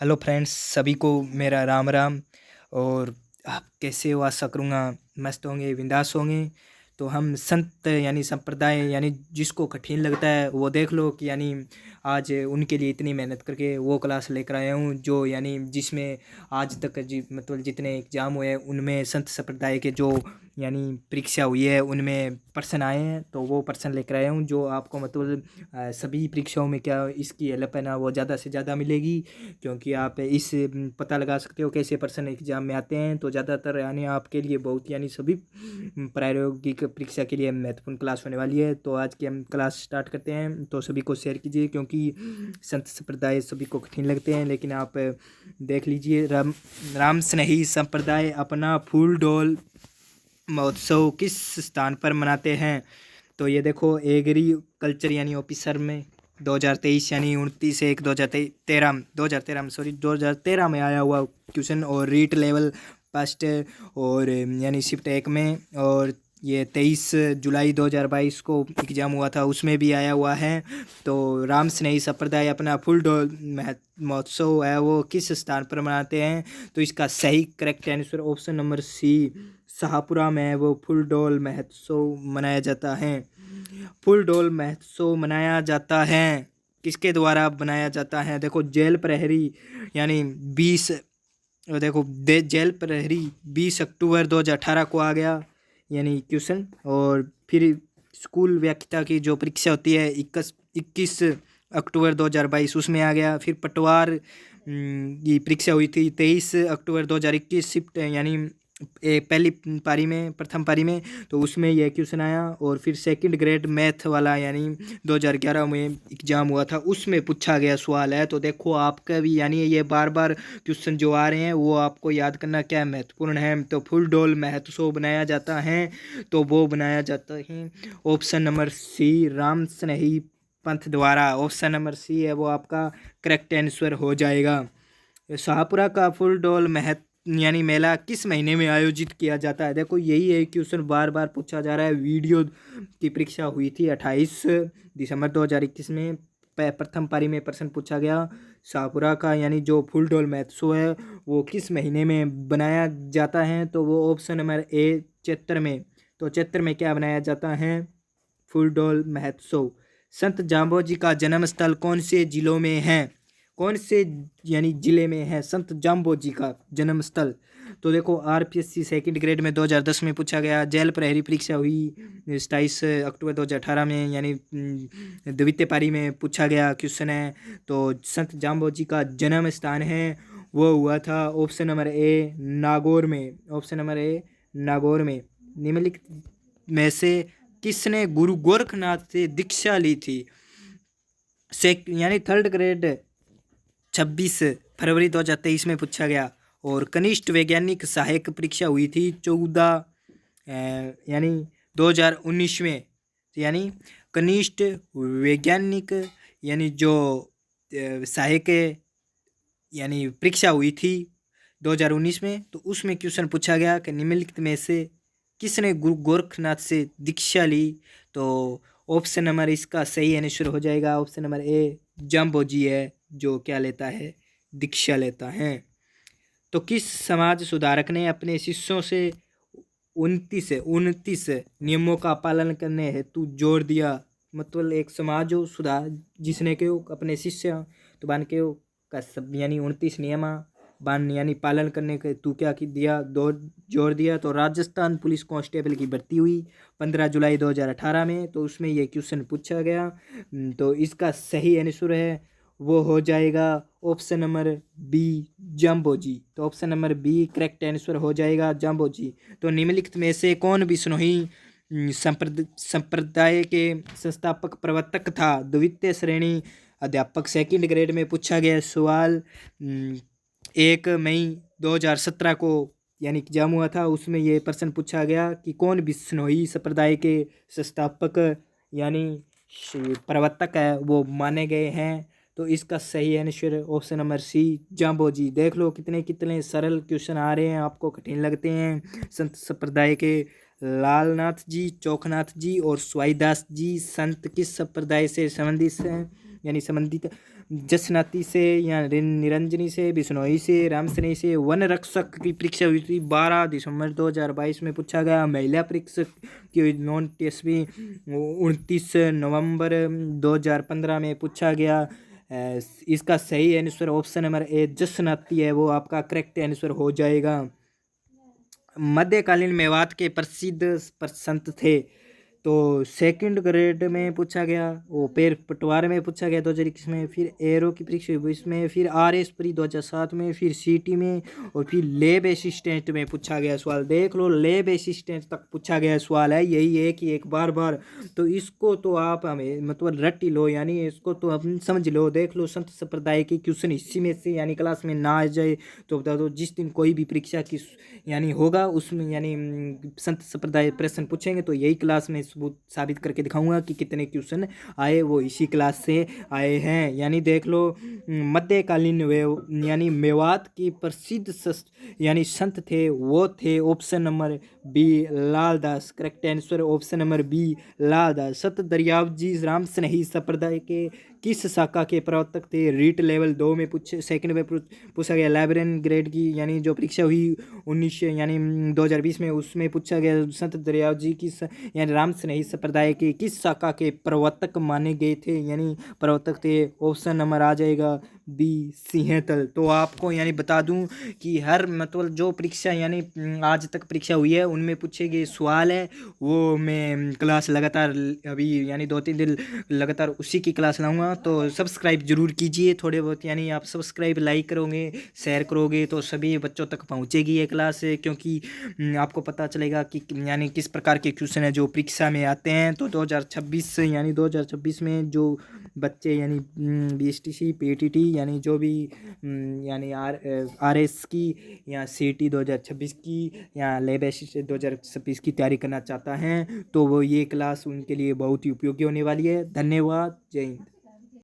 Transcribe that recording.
Hello friends, सभी को मेरा राम राम। और आप कैसे हो? आशा करूँगा मस्त होंगे, बिंदास होंगे। तो हम संत यानी संप्रदाय यानी जिसको कठिन लगता है वो देख लो कि यानी आज उनके लिए इतनी मेहनत करके वो क्लास लेकर आया हूँ जो यानी जिसमें आज तक मतलब जितने एग्ज़ाम हुए उनमें संत संप्रदाय के जो यानी परीक्षा हुई है उनमें पर्सन आए हैं, तो वो पर्सन लेकर आया हूँ जो आपको मतलब सभी परीक्षाओं में क्या इसकी हेल्प है ना वो ज़्यादा से ज़्यादा मिलेगी। क्योंकि आप इस पता लगा सकते हो कैसे पर्सन एग्जाम में आते हैं, तो ज़्यादातर यानी आपके लिए बहुत यानी सभी प्रायोगिक परीक्षा के लिए महत्वपूर्ण क्लास होने वाली है। तो आज की हम क्लास स्टार्ट करते हैं, तो सभी को शेयर कीजिए क्योंकि संत संप्रदाय सभी को कठिन लगते हैं, लेकिन आप देख लीजिए राम स्नेही संप्रदाय अपना फूल डोल महोत्सव किस स्थान पर मनाते हैं। तो ये देखो एग्रीकल्चर यानी ऑफिसर में 2023 यानी 29/1/2013 में 2013 में आया हुआ क्वेश्चन। और रीट लेवल फर्स्ट और यानी शिफ्ट 1 में, और ये 23 जुलाई 2022 को एग्ज़ाम हुआ था उसमें भी आया हुआ है। तो राम स्नेही संप्रदाय अपना फुल डोल महोत्सव है वो किस स्थान पर मनाते हैं। तो इसका सही correct answer option number C, Shahpura में वो फुल डोल महोत्सव मनाया जाता है। फुल डोल महोत्सव मनाया जाता है किसके द्वारा बनाया जाता है? देखो जेल प्रहरी यानी 20 देखो जेल प्रहरी 20 अक्टूबर 2018 को आ गया यानी क्वेश्चन। और फिर स्कूल व्याख्या की जो परीक्षा होती है 21 अक्टूबर 2022 उसमें आ गया। फिर पटवार की परीक्षा हुई थी 23 अक्टूबर 2021 शिफ्ट यानी पहली पारी में प्रथम पारी में, तो उसमें यह क्वेश्चन आया। और फिर सेकंड ग्रेड मैथ वाला यानी 2011 में एग्ज़ाम हुआ था उसमें पूछा गया सवाल है। तो देखो आपका भी यानी ये बार बार क्वेश्चन जो आ रहे हैं वो आपको याद करना क्या महत्वपूर्ण है। तो फुल डोल महोत्सव बनाया जाता है, तो वो बनाया जाता है ऑप्शन नंबर सी, राम स्नेही पंथ द्वारा। ऑप्शन नंबर सी है वो आपका करेक्ट आंसर हो जाएगा। शाहपुरा का फुल डोल यानी मेला किस महीने में आयोजित किया जाता है? देखो यही है क्वेश्चन बार बार पूछा जा रहा है। वीडियो की परीक्षा हुई थी 28 दिसंबर 2021 में, प्रथम पारी में प्रश्न पूछा गया शाहपुरा का यानी जो फुल डोल महोत्सव है वो किस महीने में बनाया जाता है। तो वो ऑप्शन नंबर ए, चैत्र में। तो चैत्र में क्या बनाया जाता है? फुल डोल महोत्सव। संत जाम्बो जी का जन्म स्थल कौन से जिलों में है? कौन से यानी जिले में है संत जाम्बो जी का जन्म स्थल? तो देखो आरपीएससी सेकंड ग्रेड में 2010 में पूछा गया। जेल प्रहरी परीक्षा हुई 27 अक्टूबर 2018 में यानी द्वितीय पारी में पूछा गया क्वेश्चन है। तो संत जाम्बो जी का जन्म स्थान है वो हुआ था ऑप्शन नंबर ए, नागौर में। ऑप्शन नंबर ए, नागौर में। निम्नलिखित में से किसने गुरु गोरखनाथ से दीक्षा ली थी? यानी थर्ड ग्रेड 26 फरवरी 2023 में पूछा गया। और कनिष्ठ वैज्ञानिक सहायक परीक्षा हुई थी 14 यानी 2019 में। यानी कनिष्ठ वैज्ञानिक यानी जो सहायक यानी परीक्षा हुई थी 2019 में, तो उसमें क्वेश्चन पूछा गया कि निम्नलिखित में से किसने गुरु गोरखनाथ से दीक्षा ली। तो ऑप्शन नंबर इसका सही आंसर हो जाएगा ऑप्शन नंबर ए, जाम्बो जी है जो क्या लेता है? दीक्षा लेता है। तो किस समाज सुधारक ने अपने शिष्यों से 29 नियमों का पालन करने हेतु जोर दिया? मतलब एक समाज हो सुधार जिसने के अपने शिष्य तो बन के का सब यानी 29 नियम बन यानी पालन करने के तू क्या की दिया दो जोर दिया। तो राजस्थान पुलिस कांस्टेबल की भर्ती हुई 15 जुलाई 2018 में, तो उसमें ये क्वेश्चन पूछा गया। तो इसका सही आंसर है वो हो जाएगा option number B, Jambho ji. तो option number B correct answer हो जाएगा जम्बो जी। तो निम्नलिखित में से कौन बिश्नोई संप्रदाय के संस्थापक प्रवर्तक था? द्वितीय श्रेणी अध्यापक सेकंड ग्रेड में पूछा गया सवाल 1 मई 2017 को यानी एग्जाम हुआ था उसमें ये प्रश्न पूछा गया कि कौन बिश्नोई संप्रदाय के संस्थापक यानी प्रवर्तक है वो माने गए हैं। तो इसका सही आंसर ऑप्शन नंबर सी, जाम्बो जी। देख लो कितने कितने सरल क्वेश्चन आ रहे हैं, आपको कठिन लगते हैं। संत संप्रदाय के लालनाथ जी, चौखनाथ जी और स्वाईदास जी संत किस संप्रदाय से संबंधित हैं यानी संबंधित? जसनाती से या निरंजनी से, बिश्नोई से, रामसनेही से। वन रक्षक की परीक्षा हुई थी 12 दिसंबर 2022 में पूछा गया। महिला परीक्षक की हुई नॉन टीएसपी 29 नवंबर 2015 में पूछा गया। इसका सही आंसर ऑप्शन नंबर ए जसनाती है, वो आपका करेक्ट आंसर हो जाएगा। मध्यकालीन मेवात के प्रसिद्ध संत थे, तो सेकंड ग्रेड में पूछा गया, वो पेर पटवार में पूछा गया 2021 में, फिर एरो की परीक्षा हुई इसमें, फिर RS प्री 2007 में, फिर CT में, और फिर लैब असिस्टेंट में पूछा गया सवाल। देख लो, लैब असिस्टेंट तक पूछा गया सवाल है, यही एक बार बार। तो इसको तो आप हमें मतलब रट ही लो, यानी इसको तो आप समझ लो। देख लो, संत संप्रदाय की क्वेश्चन इसी में से यानी क्लास में ना आ जाए तो बता दो। जिस दिन कोई भी परीक्षा की यानी होगा उसमें यानी संत संप्रदाय प्रश्न पूछेंगे तो यही क्लास में सबूत साबित करके दिखाऊंगा कि कितने क्वेश्चन आए वो इसी क्लास से आए हैं। यानी देख लो, मध्यकालीन यानी मेवात की प्रसिद्ध यानी संत थे, वो थे option number B Laldas. Correct answer option number B Laldas. सत दरियावजी रामसनेही संप्रदाय के किस शाखा के प्रवर्तक थे? रीट लेवल 2 में सेकंड में पूछा गया। लाइब्रेरियन ग्रेड की यानी जो परीक्षा हुई 19 यानी 2020 में, उसमें पूछा गया संत दरियावजी किस यानी रामसनेही संप्रदाय के किस शाखा के प्रवर्तक माने गए थे, यानी प्रवर्तक थे। ऑप्शन नंबर आ जाएगा बी सिंहतल। तो आपको यानी बता दूं कि हर मतलब जो परीक्षा यानी आज तक परीक्षा हुई है उनमें पूछे गए सवाल है, वो मैं क्लास लगातार अभी यानी 2-3 दिन लगातार उसी की क्लास लाऊंगा। तो सब्सक्राइब जरूर कीजिए थोड़े बहुत, यानी आप सब्सक्राइब लाइक करोगे शेयर करोगे तो सभी बच्चों तक पहुंचेगी ये क्लास, क्योंकि आपको पता चलेगा कि यानी किस प्रकार के क्वेश्चन है जो परीक्षा में आते हैं। तो 2026 में जो बच्चे यानी BSTC PTT यानी जो भी यानी RS की या CT 2026 की या लैब असिस्टेंट 2026 की तैयारी करना चाहता है तो वो ये क्लास उनके लिए बहुत ही उपयोगी होने वाली है। धन्यवाद, जय हिंद।